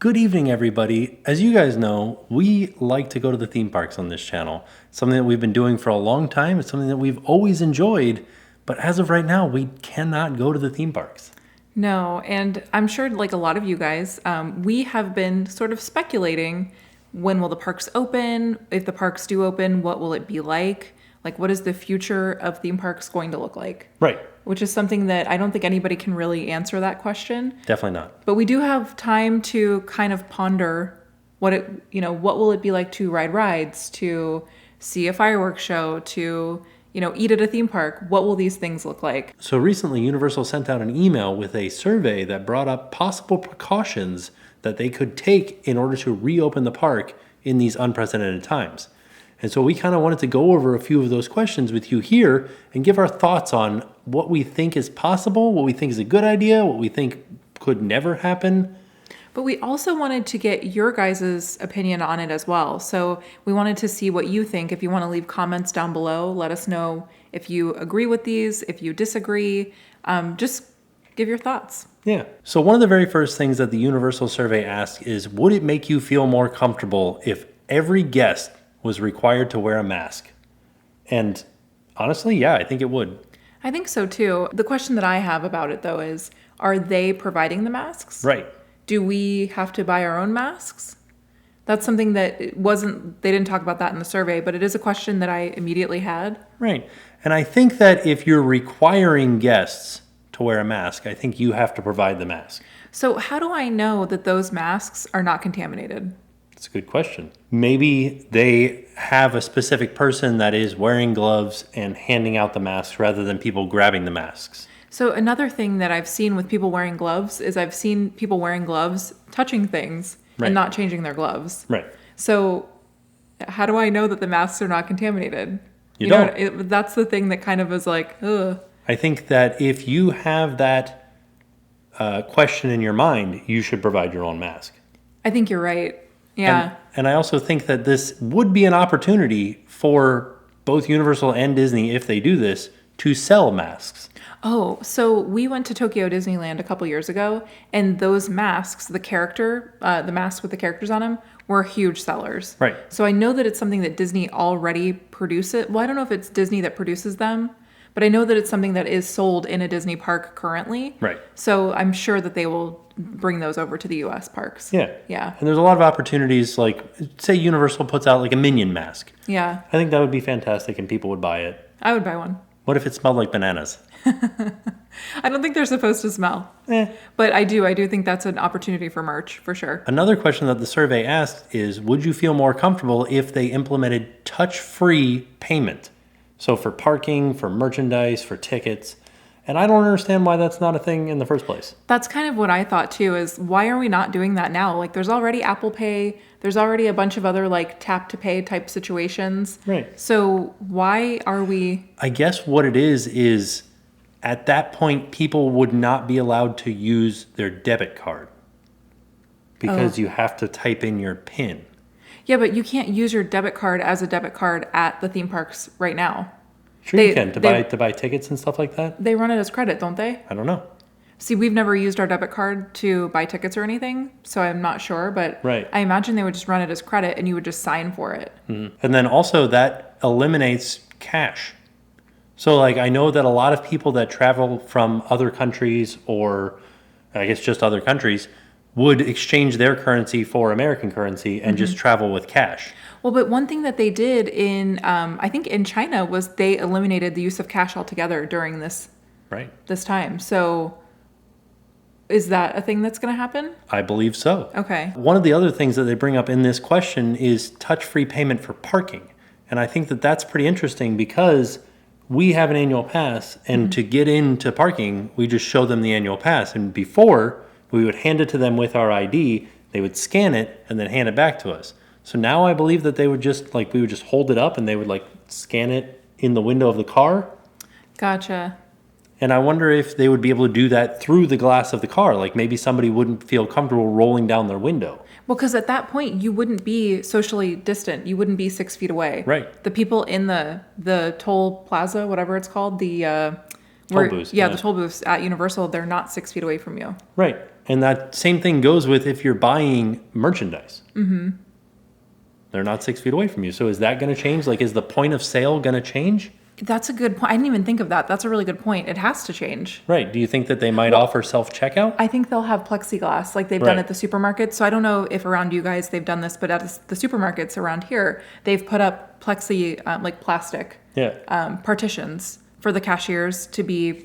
Good evening, everybody. As you guys know, we like to go to the theme parks on this channel. It's something that we've been doing for a long time. It's something that we've always enjoyed. But as of right now, we cannot go to the theme parks. No, and I'm sure like a lot of you guys, we have been sort of speculating when will the parks open? If the parks do open, what will it be like? Like, what is the future of theme parks going to look like? Right. Which is something that I don't think anybody can really answer that question. Definitely not. But we do have time to kind of ponder what will it be like to ride rides, to see a fireworks show, to, eat at a theme park. What will these things look like? So recently, Universal sent out an email with a survey that brought up possible precautions that they could take in order to reopen the park in these unprecedented times. And so we kind of wanted to go over a few of those questions with you here and give our thoughts on what we think is possible, what we think is a good idea, what we think could never happen. But we also wanted to get your guys' opinion on it as well. So we wanted to see what you think. If you want to leave comments down below, let us know if you agree with these, if you disagree. Just give your thoughts. Yeah. So one of the very first things that the Universal survey asked is, would it make you feel more comfortable if every guest was required to wear a mask? And honestly, yeah, I think it would. I think so too. The question that I have about it though is, are they providing the masks? Right. Do we have to buy our own masks? That's something that they didn't talk about that in the survey, but it is a question that I immediately had. Right. And I think that if you're requiring guests to wear a mask, I think you have to provide the mask. So how do I know that those masks are not contaminated? That's a good question. Maybe they have a specific person that is wearing gloves and handing out the masks rather than people grabbing the masks. So another thing that I've seen with people wearing gloves is I've seen people wearing gloves touching things and not changing their gloves. Right. So how do I know that the masks are not contaminated? You don't. That's the thing that kind of is like, ugh. I think that if you have that question in your mind, you should provide your own mask. I think you're right. Yeah. And I also think that this would be an opportunity for both Universal and Disney, if they do this, to sell masks. Oh, so we went to Tokyo Disneyland a couple years ago, and those masks, the masks with the characters on them, were huge sellers. Right. So I know that it's something that Disney already produces. Well, I don't know if it's Disney that produces them, but I know that it's something that is sold in a Disney park currently. Right. So I'm sure that they will bring those over to the U.S. parks. Yeah. Yeah. And there's a lot of opportunities, like, say Universal puts out like a Minion mask. Yeah. I think that would be fantastic and people would buy it. I would buy one. What if it smelled like bananas? I don't think they're supposed to smell. But I do think that's an opportunity for merch, for sure. Another question that the survey asked is, would you feel more comfortable if they implemented touch-free payment? So for parking, for merchandise, for tickets. And I don't understand why that's not a thing in the first place. That's kind of what I thought too, is why are we not doing that now? Like there's already Apple Pay, there's already a bunch of other like tap to pay type situations. Right. So why are we? I guess what it is at that point, people would not be allowed to use their debit card because you have to type in your PIN. Yeah, but you can't use your debit card as a debit card at the theme parks right now. Sure, you can to buy tickets and stuff like that. They run it as credit, don't they? I don't know. See, we've never used our debit card to buy tickets or anything, so I'm not sure. But right. I imagine they would just run it as credit, and you would just sign for it. Mm-hmm. And then also that eliminates cash. So like I know that a lot of people that travel from other countries, or I guess just other countries, would exchange their currency for American currency and just travel with cash. Well, but one thing that they did in, I think in China, was they eliminated the use of cash altogether during this time. So is that a thing that's going to happen? I believe so. Okay. One of the other things that they bring up in this question is touch-free payment for parking. And I think that that's pretty interesting because we have an annual pass, and to get into parking, we just show them the annual pass. And before, we would hand it to them with our ID, they would scan it, and then hand it back to us. So now I believe that they would just, we would just hold it up, and they would, scan it in the window of the car. Gotcha. And I wonder if they would be able to do that through the glass of the car. Like maybe somebody wouldn't feel comfortable rolling down their window. Well, because at that point, you wouldn't be socially distant. You wouldn't be 6 feet away. Right. The people in the toll plaza, whatever it's called, toll booths. Yeah, the toll booths at Universal, they're not 6 feet away from you. Right. And that same thing goes with if you're buying merchandise. Mm-hmm. They're not 6 feet away from you. So is that going to change? Like, is the point of sale going to change? That's a good point. I didn't even think of that. That's a really good point. It has to change. Right. Do you think that they might offer self-checkout? I think they'll have plexiglass like they've done at the supermarkets. So I don't know if around you guys they've done this, but at the supermarkets around here, they've put up like plastic partitions for the cashiers to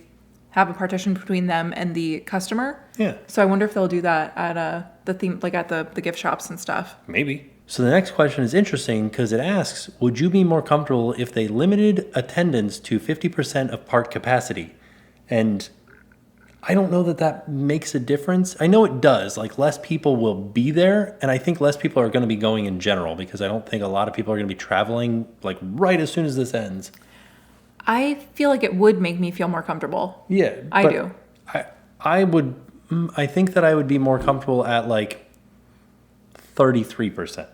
have a partition between them and the customer. Yeah. So I wonder if they'll do that at the gift shops and stuff. Maybe. So the next question is interesting because it asks, would you be more comfortable if they limited attendance to 50% of park capacity? And I don't know that makes a difference. I know it does. Like, less people will be there, and I think less people are going to be going in general because I don't think a lot of people are going to be traveling like right as soon as this ends. I feel like it would make me feel more comfortable. Yeah. I do. I think that I would be more comfortable at like 33%.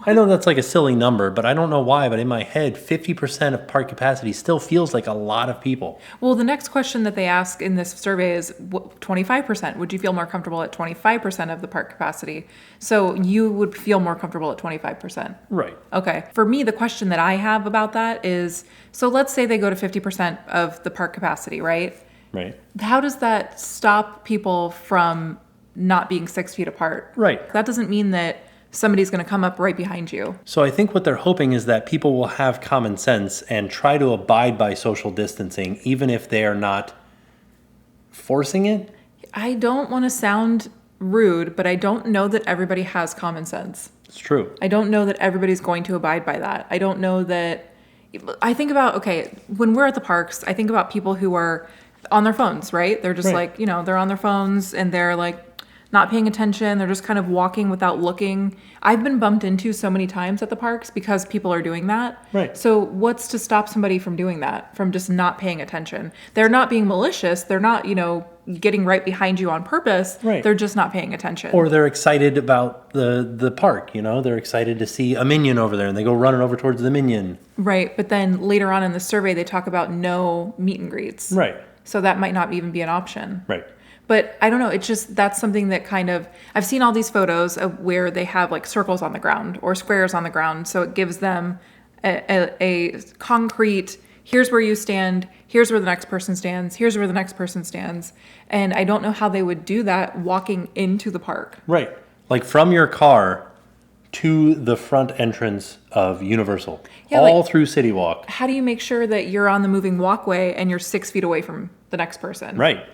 I know that's like a silly number, but I don't know why, but in my head, 50% of park capacity still feels like a lot of people. Well, the next question that they ask in this survey is 25%. Would you feel more comfortable at 25% of the park capacity? So you would feel more comfortable at 25%. Right. Okay. For me, the question that I have about that is, so let's say they go to 50% of the park capacity, right? Right. How does that stop people from not being 6 feet apart? Right. That doesn't mean that somebody's going to come up right behind you. So I think what they're hoping is that people will have common sense and try to abide by social distancing, even if they are not forcing it. I don't want to sound rude, but I don't know that everybody has common sense. It's true. I don't know that everybody's going to abide by that. I don't know that. I think about, okay, when we're at the parks, I think about people who are on their phones, right? They're just like, they're on their phones and they're like not paying attention. They're just kind of walking without looking. I've been bumped into so many times at the parks because people are doing that. Right. So what's to stop somebody from doing that, from just not paying attention? They're not being malicious. They're not, getting right behind you on purpose. Right. They're just not paying attention. Or they're excited about the park, They're excited to see a minion over there and they go running over towards the minion. Right. But then later on in the survey, they talk about no meet and greets. Right. So that might not even be an option. Right. But I don't know. It's just, that's something that I've seen all these photos of where they have like circles on the ground or squares on the ground. So it gives them a concrete, here's where you stand, here's where the next person stands, here's where the next person stands. And I don't know how they would do that walking into the park. Right. Like from your car to the front entrance of Universal, all through City Walk. How do you make sure that you're on the moving walkway and you're 6 feet away from the next person? Right.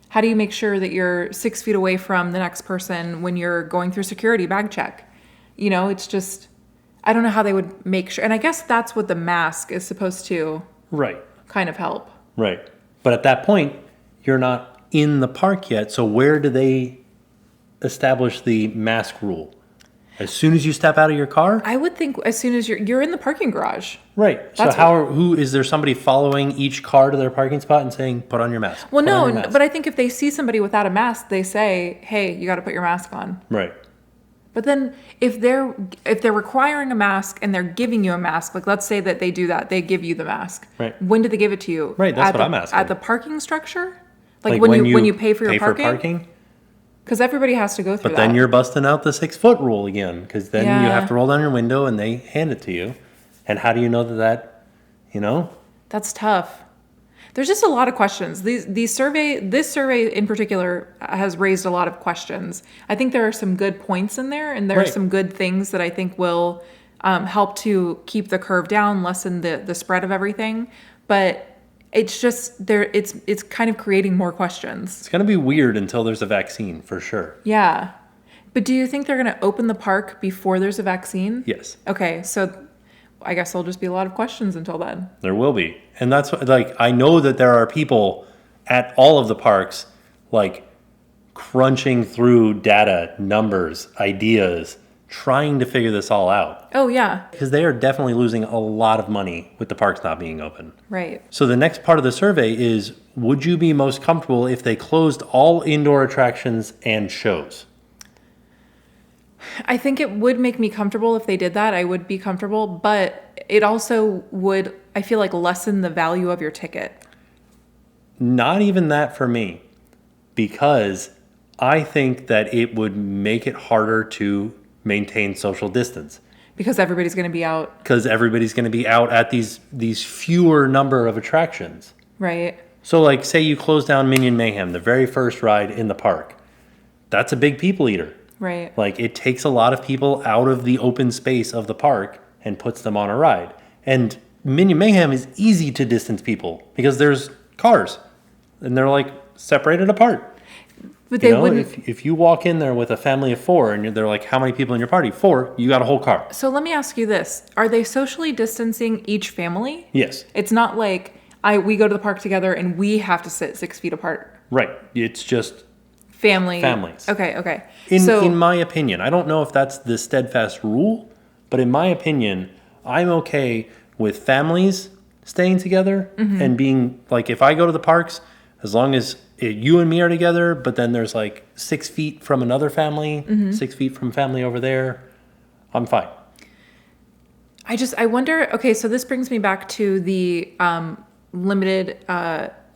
How do you make sure that you're 6 feet away from the next person when you're going through security bag check? It's just, I don't know how they would make sure. And I guess that's what the mask is supposed to kind of help. Right. But at that point, you're not in the park yet. So where do they establish the mask rule? As soon as you step out of your car? I would think as soon as you're in the parking garage. Right. So is there somebody following each car to their parking spot and saying, put on your mask? Well, no, but I think if they see somebody without a mask, they say, hey, you got to put your mask on. Right. But then if they're requiring a mask and they're giving you a mask, like let's say that they do that, they give you the mask. Right. When do they give it to you? Right, that's what I'm asking. At the parking structure? Like when you pay for your parking? Because everybody has to go through that. But then you're busting out the 6 foot rule again, because then you have to roll down your window and they hand it to you. And how do you know that? That's tough. There's just a lot of questions. This survey in particular has raised a lot of questions. I think there are some good points in there, and there are some good things that I think will help to keep the curve down, lessen the spread of everything. But it's just it's kind of creating more questions. It's going to be weird until there's a vaccine, for sure. Yeah. But do you think they're going to open the park before there's a vaccine? Yes. Okay, so I guess there'll just be a lot of questions until then. There will be. And that's I know that there are people at all of the parks crunching through data, numbers, ideas, trying to figure this all out. Oh, yeah. Because they are definitely losing a lot of money with the parks not being open. Right. So the next part of the survey is, would you be most comfortable if they closed all indoor attractions and shows? I think it would make me comfortable if they did that. I would be comfortable, but it also would, I feel like, lessen the value of your ticket. Not even that for me, because I think that it would make it harder to maintain social distance Because everybody's going to be out, because everybody's going to be out at these fewer number of attractions. right? So, like, say you close down Minion Mayhem, the very first ride in the park. That's a big people eater. Right. Like, it takes a lot of people out of the open space of the park and puts them on a ride. And Minion Mayhem is easy to distance people because there's cars and they're like separated apart. But they wouldn't. If you walk in there with a family of 4 and they're like, how many people in your party? 4, you got a whole car. So let me ask you this. Are they socially distancing each family? Yes. It's not like we go to the park together and we have to sit 6 feet apart. Right. It's just Families. Okay. In my opinion. I don't know if that's the steadfast rule, but in my opinion, I'm okay with families staying together and being like, if I go to the parks, as long as you and me are together, but then there's like 6 feet from another family, 6 feet from family over there, I'm fine. I wonder, okay, so this brings me back to the limited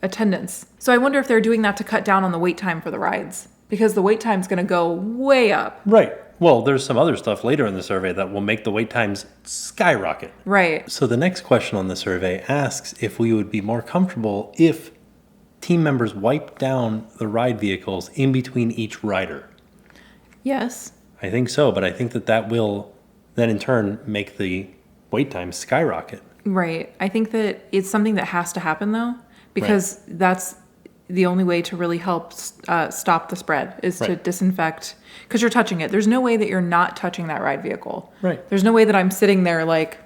attendance. So I wonder if they're doing that to cut down on the wait time for the rides, because the wait time's going to go way up. Right. Well, there's some other stuff later in the survey that will make the wait times skyrocket. Right. So the next question on the survey asks if we would be more comfortable if team members wipe down the ride vehicles in between each rider. Yes. I think so, but I think that will then in turn make the wait time skyrocket. Right. I think that it's something that has to happen though, because that's the only way to really help stop the spread is to disinfect, because you're touching it. There's no way that you're not touching that ride vehicle. Right. There's no way that I'm sitting there like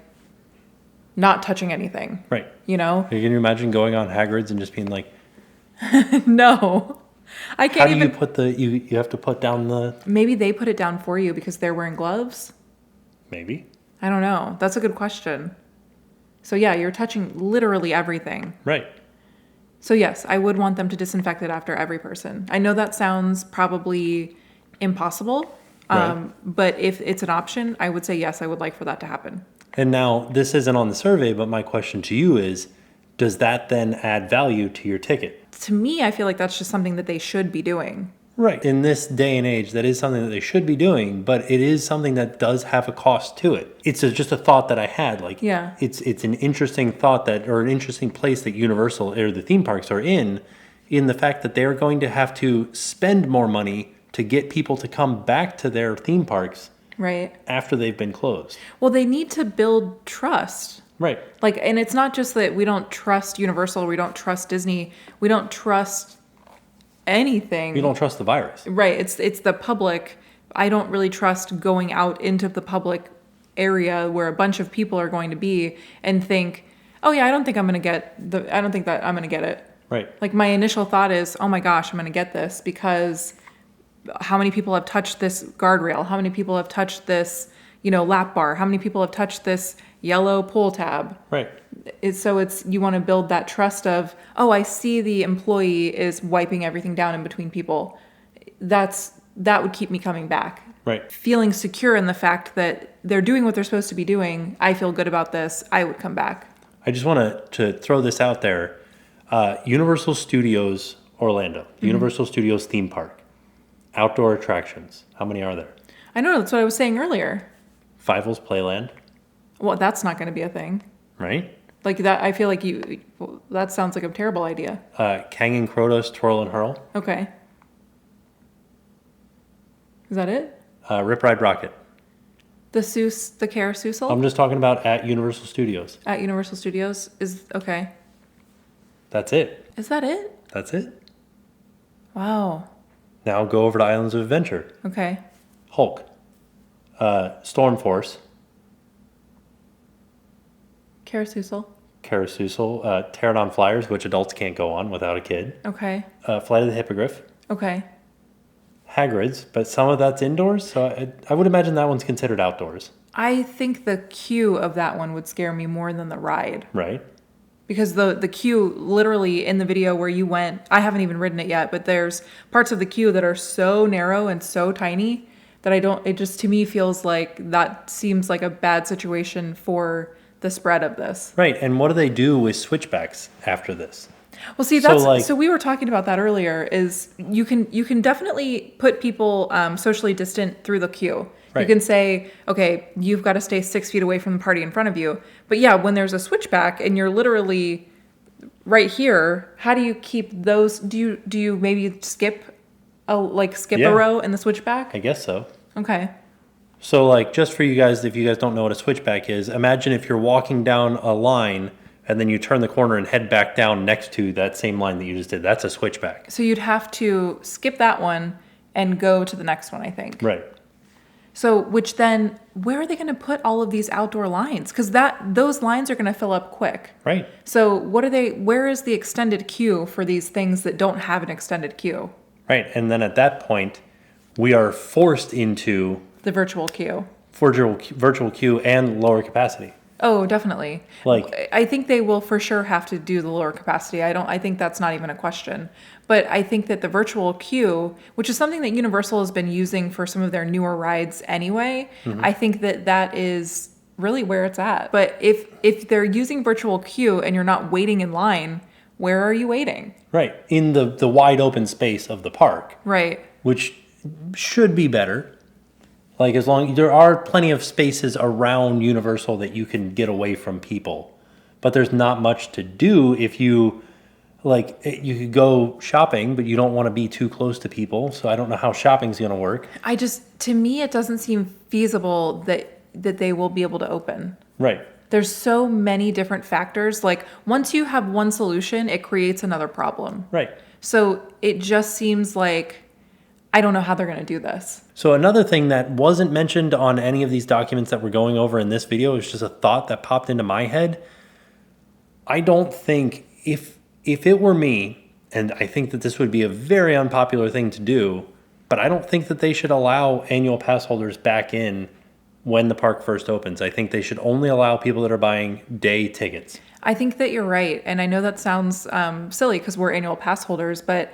not touching anything. Right. You know? Can you imagine going on Hagrid's and just being like, No. I can't how do even. you put you have to put down the... Maybe they put it down for you because they're wearing gloves? Maybe. I don't know. That's a good question. So yeah, you're touching literally everything. Right. So yes, I would want them to disinfect it after every person. I know that sounds probably impossible, Right. but if it's an option, I would say yes, I would like for that to happen. And now, this isn't on the survey, but my question to you is, does that then add value to your ticket? To me, I feel like that's just something that they should be doing. Right. In this day and age, that is something that they should be doing, but it is something that does have a cost to it. It's just a thought that I had. Like, Yeah. it's an interesting thought or an interesting place that Universal or the theme parks are in the fact that they're going to have to spend more money to get people to come back to their theme parks Right. after they've been closed. Well, they need to build trust. Right. Like, and it's not just that we don't trust Universal, we don't trust Disney, we don't trust anything. You don't trust the virus. Right. It's the public. I don't really trust going out into the public area where a bunch of people are going to be and think, oh yeah, I don't think that I'm going to get it. Right. Like my initial thought is, oh my gosh, I'm going to get this because how many people have touched this guardrail? How many people have touched this, lap bar? How many people have touched this yellow pull tab? Right. You want to build that trust of, oh, I see the employee is wiping everything down in between people. That would keep me coming back. Right. Feeling secure in the fact that they're doing what they're supposed to be doing. I feel good about this. I would come back. I just want to throw this out there. Universal Studios Orlando, Universal Studios theme park, outdoor attractions. How many are there? I know, that's what I was saying earlier. Fievel's Playland, Well, that's not going to be a thing. right? Like that, I feel like that sounds like a terrible idea. Kang and Krotos Twirl and Hurl, Okay. Is that it? Rip Ride Rocket. The Carousel I'm just talking about at Universal Studios. at Universal Studios is okay. That's it. Is that it? That's it. Wow. Now go over to Islands of Adventure. Okay. Hulk. Storm Force. Carousel. Carousel. Pterodon Flyers, which adults can't go on without a kid. Okay. Flight of the Hippogriff. Okay. Hagrid's, but some of that's indoors, so I would imagine that one's considered outdoors. I think the queue of that one would scare me more than the ride. Right. Because the queue, literally in the video where you went, I haven't even ridden it yet, but there's parts of the queue that are so narrow and so tiny that it just to me feels like that seems like a bad situation for the spread of this. Right, and what do they do with switchbacks after this? Well, see, So, that's like- so we were talking about that earlier. Is you can definitely put people socially distant through the queue. You Right. can say, okay, you've got to stay 6 feet away from the party in front of you. But yeah, when there's a switchback and you're literally right here, how do you keep those? Do you maybe skip a Yeah. row in the switchback? I guess so. Okay. So, like, just for you guys, if you guys don't know what a switchback is, imagine if you're walking down a line and then you turn the corner and head back down next to that same line that you just did. That's a switchback. So you'd have to skip that one and go to the next one, I think. Right. So, which then, where are they going to put all of these outdoor lines? Because those lines are going to fill up quick. Right. So, where is the extended queue for these things that don't have an extended queue? Right. And then at that point, we are forced into The virtual queue. virtual queue and lower capacity. Oh, definitely. Like- I think they will for sure have to do the lower capacity. I think that's not even a question. But I think that the virtual queue, which is something that Universal has been using for some of their newer rides anyway, I think that is really where it's at. But if they're using virtual queue and you're not waiting in line, where are you waiting? Right. In the wide open space of the park, Right. which should be better. Like, as long there are plenty of spaces around Universal that you can get away from people, but there's not much to do if you you could go shopping, but you don't want to be too close to people. So I don't know how shopping's going to work. To me, it doesn't seem feasible that they will be able to open. Right. There's so many different factors. Like, once you have one solution, it creates another problem. Right. So it just seems like I don't know how they're going to do this. So another thing that wasn't mentioned on any of these documents that we're going over in this video is just a thought that popped into my head. I don't think if it were me, and I think that this would be a very unpopular thing to do, but I don't think that they should allow annual pass holders back in when the park first opens. I think they should only allow people that are buying day tickets. I think that you're right. And I know that sounds silly because we're annual pass holders, but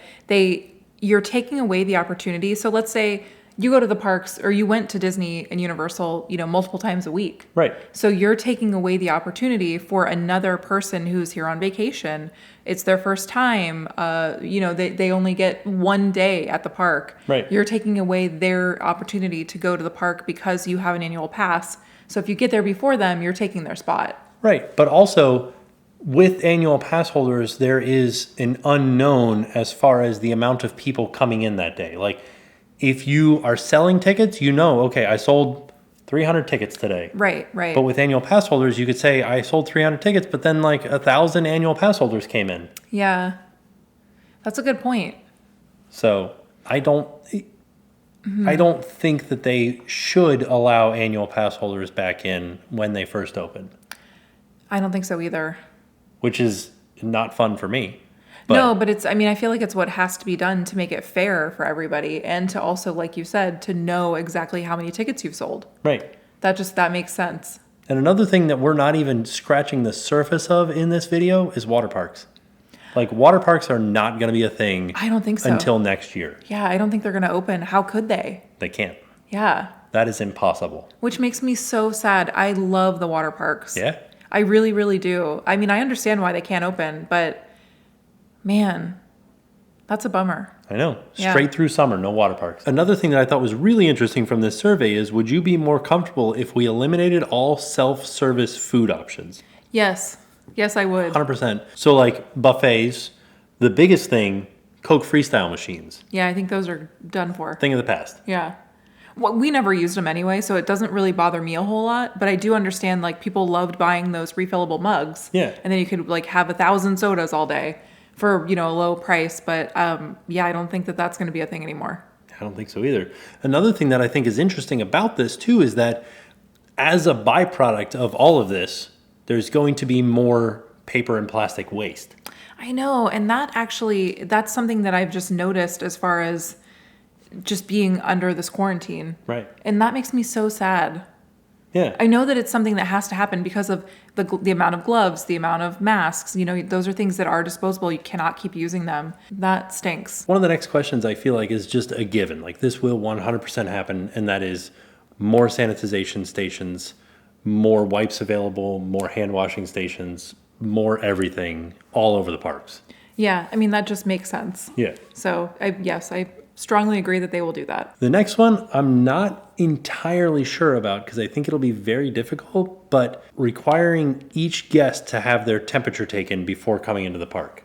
you're taking away the opportunity. So let's say you go to the parks or you went to Disney and Universal, multiple times a week. Right. So you're taking away the opportunity for another person who's here on vacation. It's their first time. They only get one day at the park. Right. You're taking away their opportunity to go to the park because you have an annual pass. So if you get there before them, you're taking their spot. Right. But also, with annual pass holders, there is an unknown as far as the amount of people coming in that day. Like, if you are selling tickets, okay, I sold 300 tickets today. Right. But with annual pass holders, you could say, I sold 300 tickets, but then 1,000 annual pass holders came in. Yeah. That's a good point. So I don't think that they should allow annual pass holders back in when they first open, I don't think so either. which is not fun for me. No, but I feel like it's what has to be done to make it fair for everybody and to also, like you said, to know exactly how many tickets you've sold. Right. That makes sense. And another thing that we're not even scratching the surface of in this video is water parks. Like, water parks are not going to be a thing. I don't think so. Until next year. Yeah, I don't think they're going to open. How could they? They can't. Yeah. That is impossible. Which makes me so sad. I love the water parks. Yeah. I really, really do. I understand why they can't open, but man, that's a bummer. I know. Yeah. Straight through summer, no water parks. Another thing that I thought was really interesting from this survey is, would you be more comfortable if we eliminated all self-service food options? Yes. Yes, I would. 100%. So, like, buffets, the biggest thing, Coke Freestyle machines. Yeah, I think those are done for. Thing of the past. Yeah. Well, we never used them anyway, so it doesn't really bother me a whole lot. But I do understand, people loved buying those refillable mugs. Yeah. And then you could, have 1,000 sodas all day for, a low price. But, yeah, I don't think that that's going to be a thing anymore. I don't think so either. Another thing that I think is interesting about this, too, is that as a byproduct of all of this, there's going to be more paper and plastic waste. I know. And that's something that I've just noticed as far as just being under this quarantine. Right. And that makes me so sad. Yeah. I know that it's something that has to happen because of the amount of gloves, the amount of masks. Those are things that are disposable. You cannot keep using them. That stinks. One of the next questions I feel like is just a given. Like, this will 100% happen, and that is more sanitization stations, more wipes available, more hand washing stations, more everything all over the parks. Yeah, I mean, that just makes sense. Yeah. So, I strongly agree that they will do that. The next one, I'm not entirely sure about because I think it'll be very difficult, but requiring each guest to have their temperature taken before coming into the park.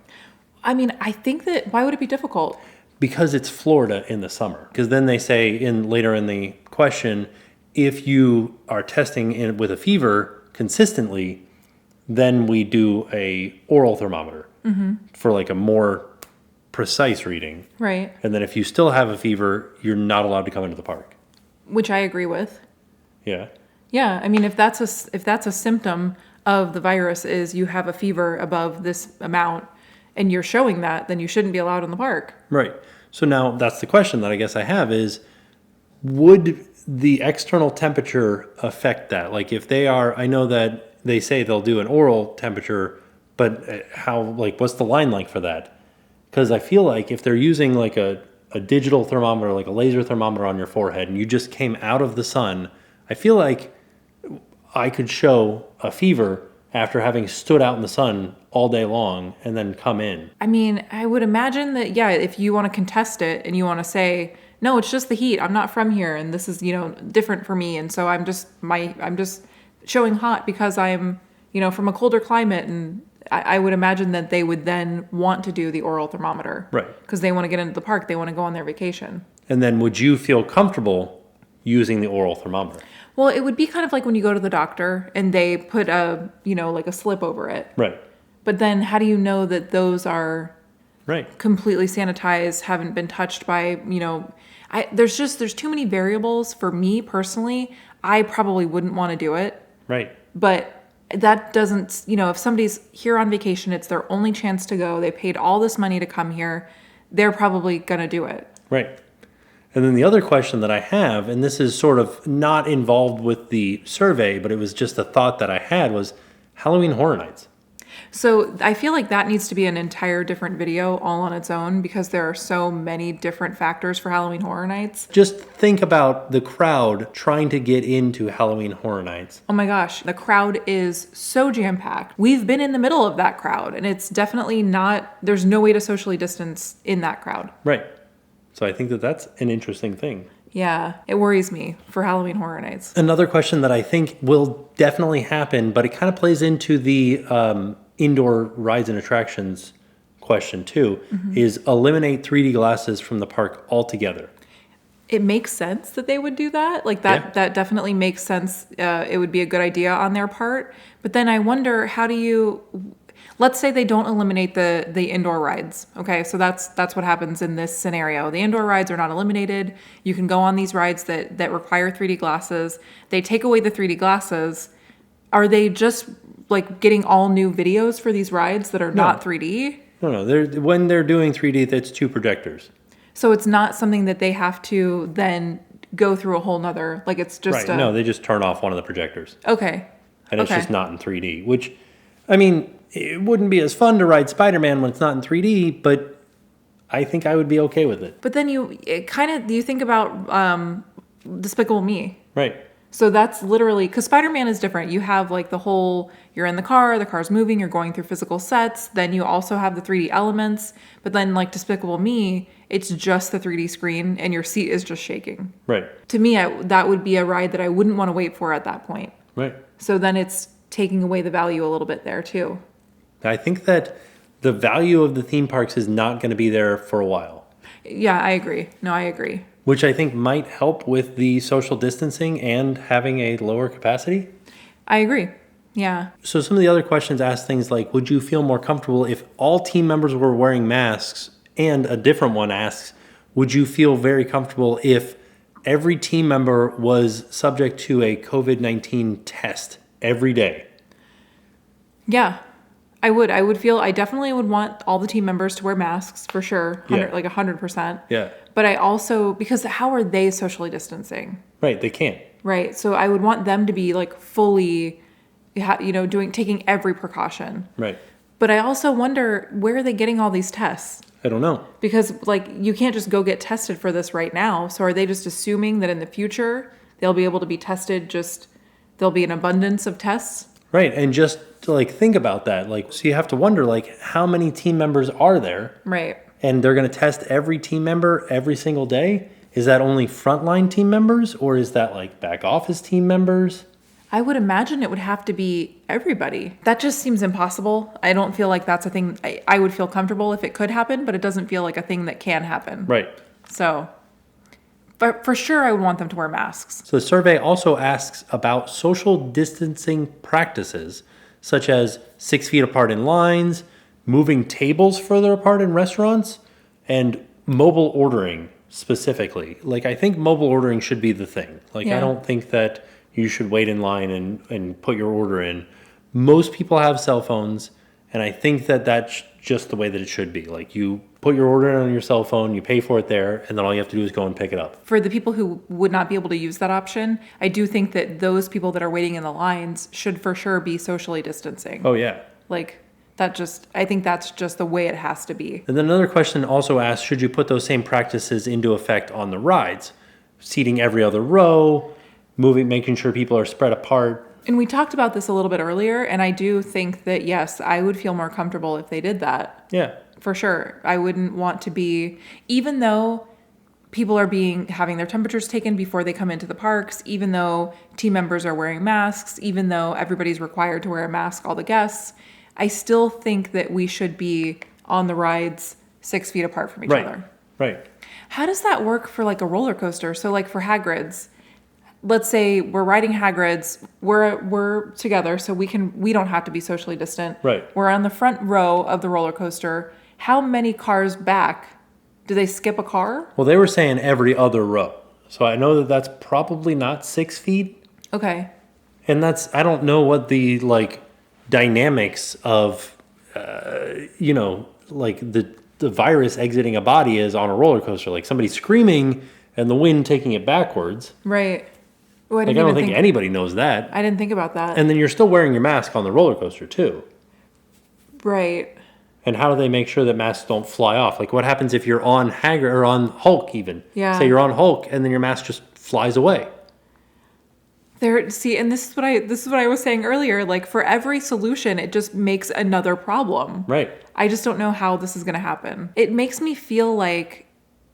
I mean, I think that, why would it be difficult? Because it's Florida in the summer. Because then they say later in the question, if you are testing with a fever consistently, then we do a oral thermometer for like a more precise reading. Right. And then if you still have a fever, you're not allowed to come into the park. Which I agree with. Yeah. Yeah, I mean, if that's a symptom of the virus is you have a fever above this amount and you're showing that, then you shouldn't be allowed in the park. Right. So now that's the question that I guess I have is, would the external temperature affect that? Like if they are, I know that they say they'll do an oral temperature, but what's the line like for that? Because I feel like if they're using like a digital thermometer, like a laser thermometer on your forehead, and you just came out of the sun, I feel like I could show a fever after having stood out in the sun all day long and then come in. I mean, I would imagine that, yeah, if you want to contest it and you want to say, no, it's just the heat, I'm not from here and this is, different for me. And so I'm just showing hot because I'm, from a colder climate. And I would imagine that they would then want to do the oral thermometer. Right. Because they want to get into the park. They want to go on their vacation. And then would you feel comfortable using the oral thermometer? Well, it would be kind of like when you go to the doctor and they put a slip over it. Right. But then how do you know that those are right completely sanitized, haven't been touched by, there's too many variables for me personally. I probably wouldn't want to do it. Right. But that doesn't, if somebody's here on vacation, it's their only chance to go. They paid all this money to come here. They're probably going to do it. Right. And then the other question that I have, and this is sort of not involved with the survey, but it was just a thought that I had, was Halloween Horror Nights. So I feel like that needs to be an entire different video all on its own because there are so many different factors for Halloween Horror Nights. Just think about the crowd trying to get into Halloween Horror Nights. Oh my gosh, the crowd is so jam-packed. We've been in the middle of that crowd and it's definitely not, there's no way to socially distance in that crowd. Right. So I think that that's an interesting thing. Yeah, it worries me for Halloween Horror Nights. Another question that I think will definitely happen, but it kind of plays into the indoor rides and attractions question too, is eliminate 3D glasses from the park altogether. It makes sense that they would do that. Like that, that definitely makes sense. It would be a good idea on their part. But then I wonder, let's say they don't eliminate the indoor rides. Okay, so that's what happens in this scenario. The indoor rides are not eliminated. You can go on these rides that require 3D glasses. They take away the 3D glasses. Are they just like getting all new videos for these rides that are not 3D? No. When they're doing 3D, that's 2 projectors. So it's not something that they have to then go through a whole nother, like it's just right. No, they just turn off one of the projectors. Okay. And it's just not in 3D, which, I mean, it wouldn't be as fun to ride Spider-Man when it's not in 3D, but I think I would be okay with it. But then you think about Despicable Me. Right. So that's literally, because Spider-Man is different. You have like you're in the car's moving, you're going through physical sets. Then you also have the 3D elements. But then like Despicable Me, it's just the 3D screen and your seat is just shaking. Right. To me, that would be a ride that I wouldn't want to wait for at that point. Right. So then it's taking away the value a little bit there too. I think that the value of the theme parks is not going to be there for a while. Yeah, I agree. No, I agree. Which I think might help with the social distancing and having a lower capacity. I agree. Yeah. So some of the other questions ask things like, would you feel more comfortable if all team members were wearing masks? And a different one asks, would you feel very comfortable if every team member was subject to a COVID-19 test every day? Yeah, I would. I definitely would want all the team members to wear masks for sure. Like 100%. Yeah. But I also, because how are they socially distancing? Right, they can't. Right. So I would want them to be like fully, taking every precaution. Right. But I also wonder, where are they getting all these tests? I don't know. Because like you can't just go get tested for this right now. So are they just assuming that in the future they'll be able to be tested, there'll be an abundance of tests? Right. And just to like think about that. Like, so you have to wonder, like, how many team members are there? Right. And they're going to test every team member every single day? Is that only frontline team members, or is that like back office team members? I would imagine it would have to be everybody. That just seems impossible. I don't feel like that's a thing. I would feel comfortable if it could happen, but it doesn't feel like a thing that can happen. Right. So, but for sure, I would want them to wear masks. So the survey also asks about social distancing practices, such as 6 feet apart in lines, moving tables further apart in restaurants, and mobile ordering specifically. Like, I think mobile ordering should be the thing. Like, Yeah. I don't think that you should wait in line and put your order in. Most people have cell phones, and I think that that's just the way that it should be. Like, you put your order in on your cell phone, you pay for it there, and then all you have to do is go and pick it up. For the people who would not be able to use that option, I do think that those people that are waiting in the lines should for sure be socially distancing. Oh, yeah. Like, I think that's just the way it has to be. And then another question also asks, should you put those same practices into effect on the rides? Seating every other row, making sure people are spread apart. And we talked about this a little bit earlier, and I do think that, yes, I would feel more comfortable if they did that. Yeah. For sure. I wouldn't want to be, even though people are having their temperatures taken before they come into the parks, even though team members are wearing masks, even though everybody's required to wear a mask, all the guests, I still think that we should be on the rides 6 feet apart from each other. Right. How does that work for like a roller coaster? So like for Hagrid's, let's say we're riding Hagrid's, we're together, so we don't have to be socially distant. Right. We're on the front row of the roller coaster. How many cars back? Do they skip a car? Well, they were saying every other row. So I know that that's probably not 6 feet. Okay. And I don't know what the like dynamics of, like the virus exiting a body is on a roller coaster. Like somebody screaming and the wind taking it backwards. Right. Oh, I don't think anybody knows that. I didn't think about that. And then you're still wearing your mask on the roller coaster too. Right. And how do they make sure that masks don't fly off? Like what happens if you're on Hagrid or on Hulk even? Yeah. Say you're on Hulk and then your mask just flies away. And this is what I was saying earlier. Like for every solution, it just makes another problem. Right. I just don't know how this is going to happen. It makes me feel like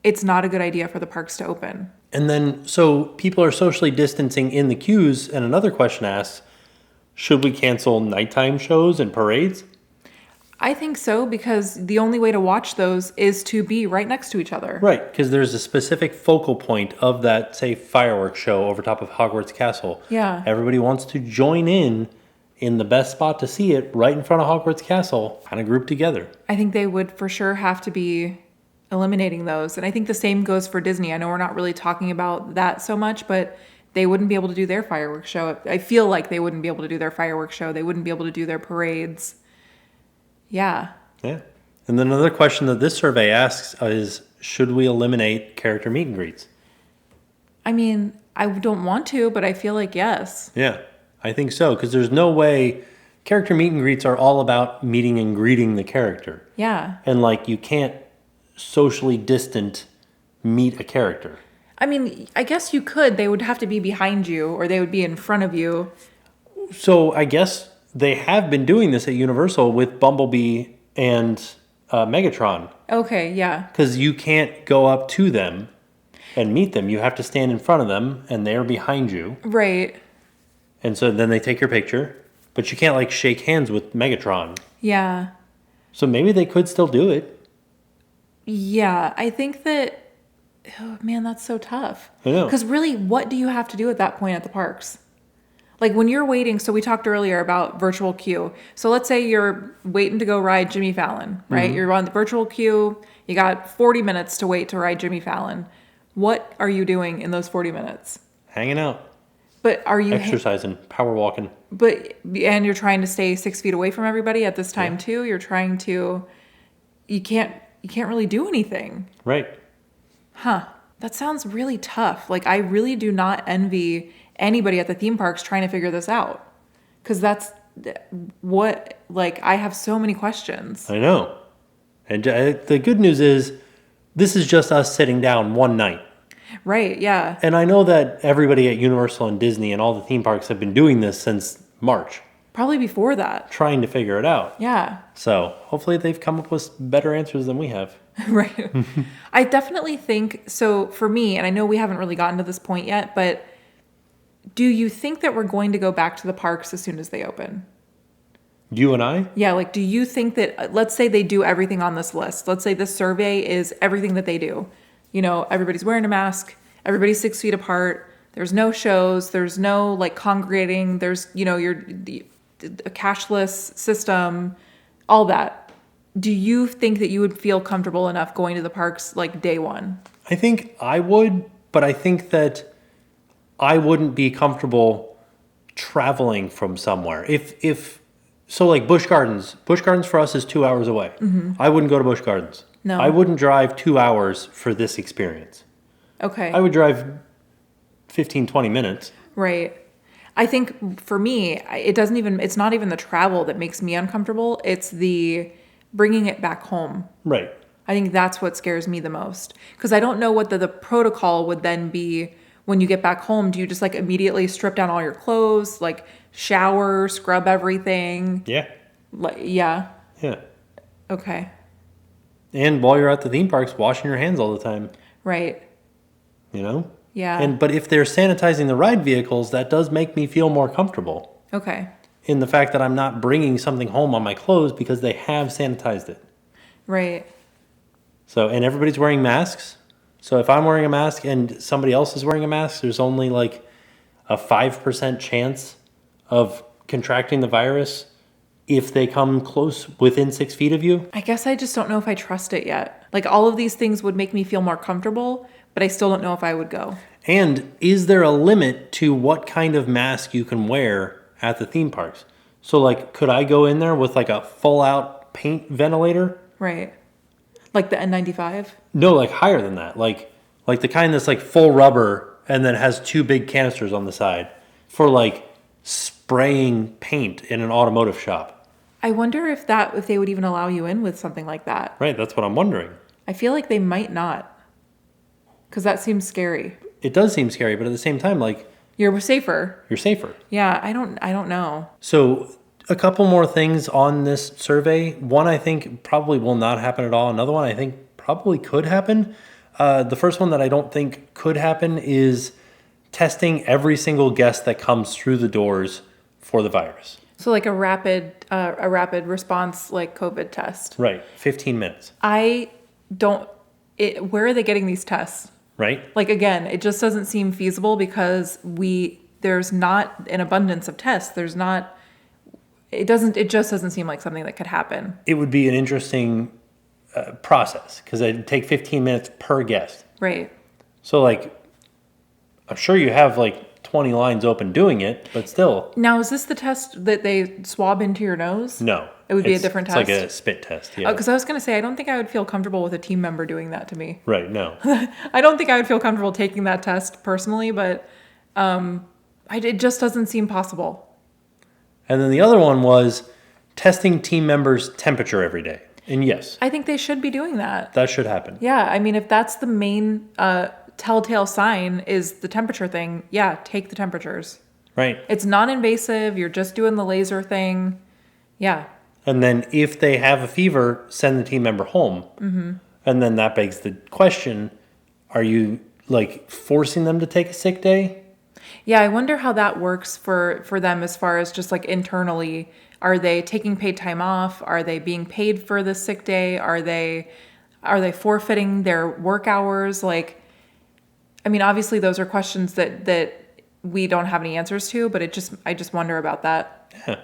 it's not a good idea for the parks to open. And then, so people are socially distancing in the queues. And another question asks, should we cancel nighttime shows and parades? I think so, because the only way to watch those is to be right next to each other. Right, because there's a specific focal point of that, say, fireworks show over top of Hogwarts Castle. Yeah. Everybody wants to join in the best spot to see it, right in front of Hogwarts Castle, kind of grouped together. I think they would for sure have to be eliminating those. And I think the same goes for Disney. I know we're not really talking about that so much, but they wouldn't be able to do their fireworks show. I feel like they wouldn't be able to do their fireworks show. They wouldn't be able to do their parades. Yeah. Yeah. And then another question that this survey asks is, should we eliminate character meet and greets? I mean, I don't want to, but I feel like yes. Yeah, I think so, because there's no way. Character meet and greets are all about meeting and greeting the character. Yeah. And like, you can't socially distant meet a character. I mean, I guess you could. They would have to be behind you or they would be in front of you. So I guess they have been doing this at Universal with Bumblebee and Megatron. Okay, yeah. Because you can't go up to them and meet them. You have to stand in front of them and they're behind you. Right. And so then they take your picture. But you can't like shake hands with Megatron. Yeah. So maybe they could still do it. Yeah, I think that, oh man, that's so tough. I know. Because really, what do you have to do at that point at the parks? Like when you're waiting, so we talked earlier about virtual queue. So let's say you're waiting to go ride Jimmy Fallon, right? Mm-hmm. You're on the virtual queue. You got 40 minutes to wait to ride Jimmy Fallon. What are you doing in those 40 minutes? Hanging out. But are you exercising, power walking? And you're trying to stay 6 feet away from everybody at this time too. You're trying to. You can't really do anything. Right. Huh. That sounds really tough. Like I really do not envy anybody at the theme parks trying to figure this out, because that's what, like, I have so many questions. I know. And the good news is this is just us sitting down one night. Right, yeah. And I know that everybody at Universal and Disney and all the theme parks have been doing this since March. Probably before that. trying to figure it out. Yeah. So hopefully they've come up with better answers than we have. Right. I definitely think so for me, and I know we haven't really gotten to this point yet, but do you think that we're going to go back to the parks as soon as they open? You and I? Yeah, like do you think that, let's say they do everything on this list. Let's say this survey is everything that they do. You know, everybody's wearing a mask, everybody's 6 feet apart, there's no shows, there's no like congregating, there's, you know, a cashless system, all that. Do you think that you would feel comfortable enough going to the parks like day one? I think I would, but I think that I wouldn't be comfortable traveling from somewhere. If so, like Busch Gardens for us is 2 hours away. I wouldn't go to Busch Gardens. No. I wouldn't drive 2 hours for this experience. Okay. I would drive 15, 20 minutes. Right. I think for me, it's not even the travel that makes me uncomfortable. It's the bringing it back home. Right. I think that's what scares me the most. Because I don't know what the protocol would then be when you get back home. Do you just like immediately strip down all your clothes, like shower, scrub everything? Yeah. Like, yeah. Yeah. Okay. And while you're at the theme parks, washing your hands all the time. Right. You know? Yeah. But if they're sanitizing the ride vehicles, that does make me feel more comfortable. Okay. In the fact that I'm not bringing something home on my clothes because they have sanitized it. Right. So, and everybody's wearing masks. So if I'm wearing a mask and somebody else is wearing a mask, there's only like a 5% chance of contracting the virus if they come close within 6 feet of you. I guess I just don't know if I trust it yet. Like all of these things would make me feel more comfortable, but I still don't know if I would go. And is there a limit to what kind of mask you can wear at the theme parks? So like, could I go in there with like a full out paint ventilator? Right. Like the N95? No, like higher than that. Like the kind that's like full rubber and then has two big canisters on the side for like spraying paint in an automotive shop. I wonder if they would even allow you in with something like that. Right, that's what I'm wondering. I feel like they might not. Because that seems scary. It does seem scary, but at the same time, like You're safer. you're safer. Yeah, I don't know. So a couple more things on this survey. One I think probably will not happen at all. Another one I think probably could happen. The first one that I don't think could happen is testing every single guest that comes through the doors for the virus. So like a rapid response like COVID test. Right, 15 minutes. Where are they getting these tests? Right? Like again, it just doesn't seem feasible because there's not an abundance of tests. It just doesn't seem like something that could happen. It would be an interesting process because it'd take 15 minutes per guest. Right. So like, I'm sure you have like 20 lines open doing it, but still. Now, is this the test that they swab into your nose? No. It would be a different test? It's like a spit test, yeah. Because I was going to say, I don't think I would feel comfortable with a team member doing that to me. Right, no. I don't think I would feel comfortable taking that test personally, but it just doesn't seem possible. And then the other one was testing team members' temperature every day. And yes, I think they should be doing that. that should happen. Yeah, I mean, if that's the main telltale sign is the temperature thing, yeah, take the temperatures. Right. It's non-invasive. You're just doing the laser thing. Yeah. And then if they have a fever, send the team member home. Mm-hmm. And then that begs the question, are you like forcing them to take a sick day? Yeah, I wonder how that works for them as far as just like internally. Are they taking paid time off? Are they being paid for the sick day? Are they forfeiting their work hours? Like, I mean, obviously those are questions that we don't have any answers to, but I just wonder about that. Yeah.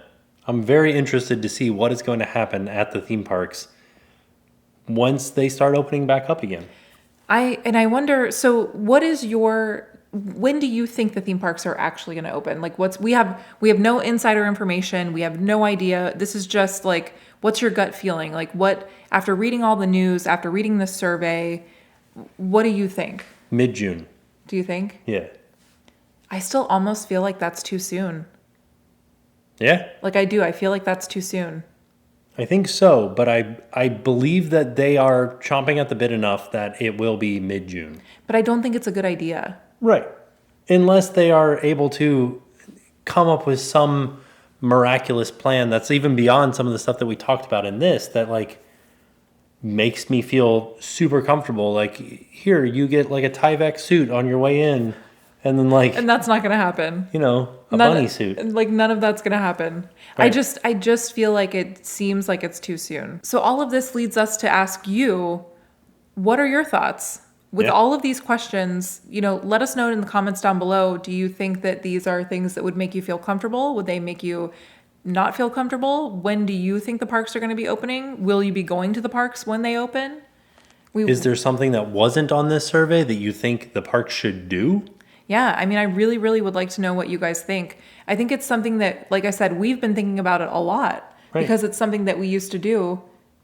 I'm very interested to see what is going to happen at the theme parks once they start opening back up again. I wonder, so when do you think the theme parks are actually going to open? Like we have no insider information. We have no idea. This is just like, what's your gut feeling? Like after reading all the news, after reading this survey, what do you think? Mid-June. Do you think? Yeah. I still almost feel like that's too soon. Yeah? Like I do. I feel like that's too soon. I think so, but I believe that they are chomping at the bit enough that it will be mid-June. But I don't think it's a good idea. Right. Unless they are able to come up with some miraculous plan that's even beyond some of the stuff that we talked about in this that like makes me feel super comfortable. Like, here, you get like a Tyvek suit on your way in, and then like, And that's not going to happen. you know, bunny suit. Like none of that's going to happen. Right. I just feel like it seems like it's too soon. So all of this leads us to ask you, what are your thoughts? With Yeah. all of these questions, you know, let us know in the comments down below. Do you think that these are things that would make you feel comfortable? Would they make you not feel comfortable? When do you think the parks are going to be opening? Will you be going to the parks when they open? Is there something that wasn't on this survey that you think the park should do? Yeah, I mean, I really, really would like to know what you guys think. I think it's something that, like I said, we've been thinking about it a lot Right. because it's something that we used to do.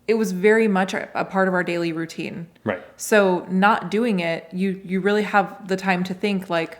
It was very much a part of our daily routine. Right. So not doing it, you really have the time to think like,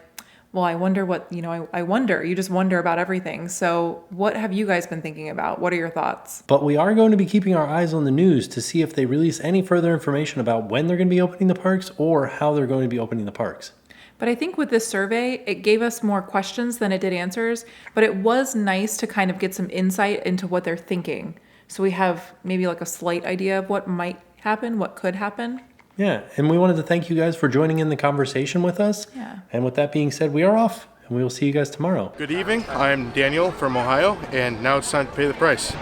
well, I wonder what, you know, I wonder. You just wonder about everything. So what have you guys been thinking about? What are your thoughts? But we are going to be keeping our eyes on the news to see if they release any further information about when they're going to be opening the parks or how they're going to be opening the parks. But I think with this survey, it gave us more questions than it did answers. But it was nice to kind of get some insight into what they're thinking. So we have maybe like a slight idea of what might happen, what could happen. Yeah, and we wanted to thank you guys for joining in the conversation with us. Yeah. And with that being said, we are off, and we will see you guys tomorrow. Good evening, I'm Daniel from Ohio, and now it's time to pay the price.